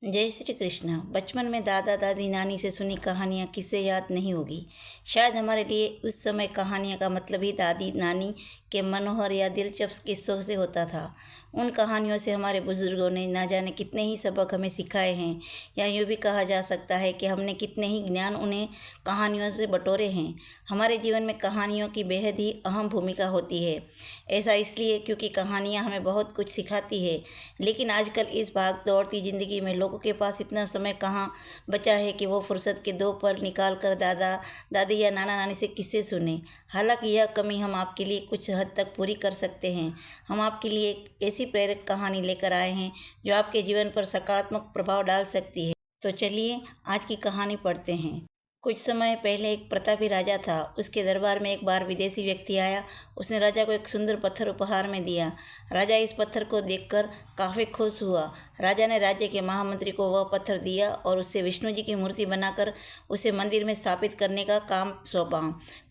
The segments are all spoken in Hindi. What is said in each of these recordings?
जय श्री कृष्ण। बचपन में दादा दादी नानी से सुनी कहानियाँ किससे याद नहीं होगी। शायद हमारे लिए उस समय कहानियाँ का मतलब ही दादी नानी के मनोहर या दिलचस्प किस्सों से होता था। उन कहानियों से हमारे बुजुर्गों ने ना जाने कितने ही सबक हमें सिखाए हैं, या यूँ भी कहा जा सकता है कि हमने कितने ही ज्ञान उन्हें कहानियों से बटोरे हैं। हमारे जीवन में कहानियों की बेहद ही अहम भूमिका होती है। ऐसा इसलिए क्योंकि कहानियाँ हमें बहुत कुछ सिखाती है, लेकिन आजकल इस भाग दौड़ती ज़िंदगी में लोगों के पास इतना समय कहाँ बचा है कि वो फुर्सत के 2 पल निकाल कर दादा दादी या नाना नानी से किस्से सुने। हालांकि यह कमी हम आपके लिए कुछ हद तक पूरी कर सकते हैं। हम आपके लिए एक ऐसी प्रेरक कहानी लेकर आए हैं जो आपके जीवन पर सकारात्मक प्रभाव डाल सकती है। तो चलिए आज की कहानी पढ़ते हैं। कुछ समय पहले एक प्रतापी राजा था। उसके दरबार में एक बार विदेशी व्यक्ति आया। उसने राजा को एक सुंदर पत्थर उपहार में दिया। राजा इस पत्थर को देखकर काफ़ी खुश हुआ। राजा ने राज्य के महामंत्री को वह पत्थर दिया और उससे विष्णु जी की मूर्ति बनाकर उसे मंदिर में स्थापित करने का काम सौंपा।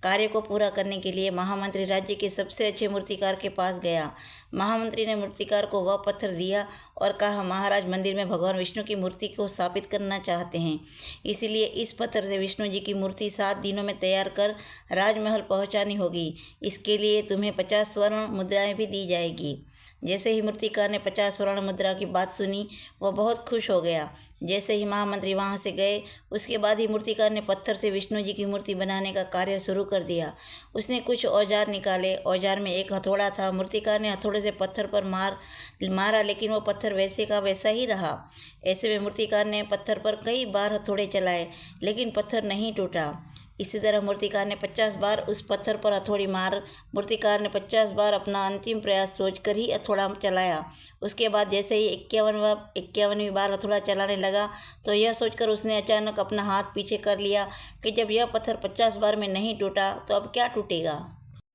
कार्य को पूरा करने के लिए महामंत्री राज्य के सबसे अच्छे मूर्तिकार के पास गया। महामंत्री ने मूर्तिकार को वह पत्थर दिया और कहा, महाराज मंदिर में भगवान विष्णु की मूर्ति को स्थापित करना चाहते हैं, इसलिए इस पत्थर से विष्णु जी की मूर्ति 7 दिनों में तैयार कर राजमहल पहुंचानी होगी। इसके लिए तुम्हें 50 स्वर्ण मुद्राएं भी दी जाएगी। जैसे ही मूर्तिकार ने 50 स्वर्ण मुद्रा की बात सुनी, वह बहुत खुश हो गया। जैसे ही महामंत्री वहां से गए, उसके बाद ही मूर्तिकार ने पत्थर से विष्णु जी की मूर्ति बनाने का कार्य शुरू कर दिया। उसने कुछ औजार निकाले। औजार में एक हथौड़ा था। मूर्तिकार ने हथौड़े से पत्थर पर मारा, लेकिन वो पत्थर वैसे का वैसा ही रहा। ऐसे में मूर्तिकार ने पत्थर पर कई बार हथौड़े चलाए, लेकिन पत्थर नहीं टूटा। इसी तरह मूर्तिकार ने 50 बार उस पत्थर पर हथौड़ी मार मूर्तिकार ने 50 बार अपना अंतिम प्रयास सोचकर ही हथौड़ा चलाया। उसके बाद जैसे ही 51वीं बार हथौड़ा चलाने लगा, तो यह सोचकर उसने अचानक अपना हाथ पीछे कर लिया कि जब यह पत्थर 50 बार में नहीं टूटा तो अब क्या टूटेगा।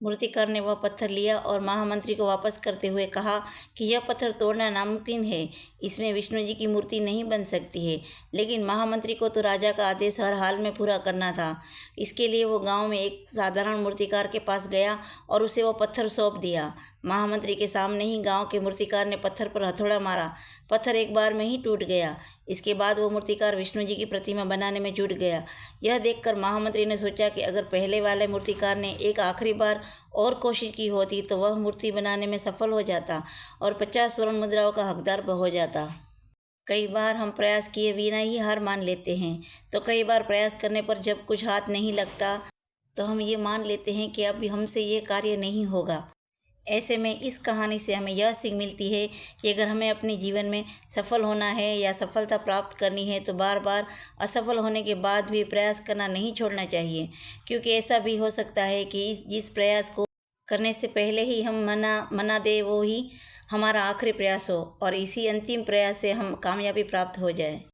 मूर्तिकार ने वह पत्थर लिया और महामंत्री को वापस करते हुए कहा कि यह पत्थर तोड़ना नामुमकिन है, इसमें विष्णु जी की मूर्ति नहीं बन सकती है। लेकिन महामंत्री को तो राजा का आदेश हर हाल में पूरा करना था। इसके लिए वो गांव में एक साधारण मूर्तिकार के पास गया और उसे वो पत्थर सौंप दिया। महामंत्री के सामने ही गांव के मूर्तिकार ने पत्थर पर हथौड़ा मारा। पत्थर एक बार में ही टूट गया। इसके बाद वो मूर्तिकार विष्णु जी की प्रतिमा बनाने में जुट गया। यह देखकर महामंत्री ने सोचा कि अगर पहले वाले मूर्तिकार ने एक आखिरी बार और कोशिश की होती तो वह मूर्ति बनाने में सफल हो जाता और 50 स्वर्ण मुद्राओं का हकदार हो जाता। कई बार हम प्रयास किए बिना ही हार मान लेते हैं, तो कई बार प्रयास करने पर जब कुछ हाथ नहीं लगता तो हम ये मान लेते हैं कि अब हमसे ये कार्य नहीं होगा। ऐसे में इस कहानी से हमें यह सीख मिलती है कि अगर हमें अपने जीवन में सफल होना है या सफलता प्राप्त करनी है, तो बार बार असफल होने के बाद भी प्रयास करना नहीं छोड़ना चाहिए, क्योंकि ऐसा भी हो सकता है कि जिस प्रयास को करने से पहले ही हम मना दे, वो ही हमारा आखिरी प्रयास हो और इसी अंतिम प्रयास से हम कामयाबी प्राप्त हो जाए।